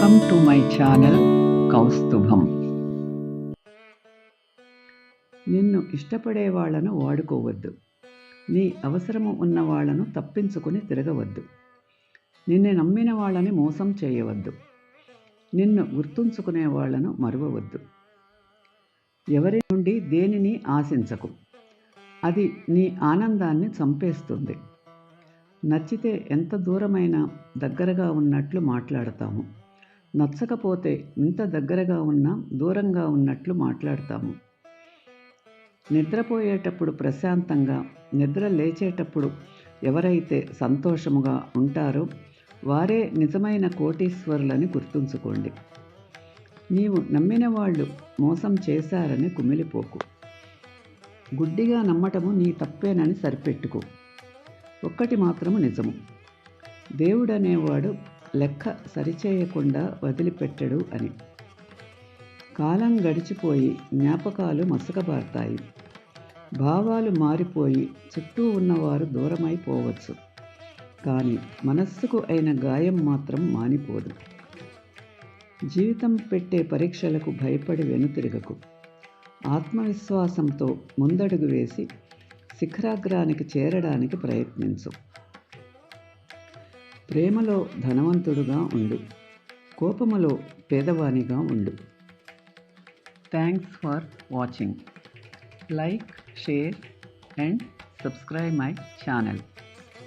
Welcome to my channel Kaustubham. నిన్ను ఇష్టపడే వాళ్ళను వాడుకోవద్దు. నీ అవసరము ఉన్న వాళ్ళను తప్పించుకుని తిరగవద్దు. నిన్ను నమ్మిన వాళ్ళని మోసం చేయవద్దు. నిన్ను గుర్తుంచుకునే వాళ్ళను మరువవద్దు. ఎవరి నుండి దేనిని ఆశించకు. అది నీ ఆనందాన్ని చంపేస్తుంది. నచ్చితే ఎంత దూరమైనా దగ్గరగా ఉన్నట్లు మాట్లాడతాము. నచ్చకపోతే ఎంత దగ్గరగా ఉన్నా దూరంగా ఉన్నట్లు మాట్లాడతాము. నిద్రపోయేటప్పుడు ప్రశాంతంగా, నిద్ర లేచేటప్పుడు ఎవరైతే సంతోషముగా ఉంటారో వారే నిజమైన కోటీశ్వరులని గుర్తుంచుకోండి. నీవు నమ్మిన వాళ్ళు మోసం చేశారని కుమిలిపోకు. గుడ్డిగా నమ్మటము నీ తప్పేనని సరిపెట్టుకో. ఒక్కటి మాత్రము నిజము, దేవుడనేవాడు లెక్క సరిచేయకుండా వదిలిపెట్టడు అని. కాలం గడిచిపోయి జ్ఞాపకాలు మసకబారుతాయి. భావాలు మారిపోయి చుట్టూ ఉన్నవారు దూరమైపోవచ్చు. కానీ మనస్సుకు అయిన గాయం మాత్రం మానిపోదు. జీవితం పెట్టే పరీక్షలకు భయపడి వెనుతిరగకు. ఆత్మవిశ్వాసంతో ముందడుగు వేసి శిఖరాగ్రానికి చేరడానికి ప్రయత్నించు. ప్రేమలో ధనవంతుడుగా ఉండు, కోపములో పేదవానిగా ఉండు. Thanks for watching. Like, share and subscribe my channel.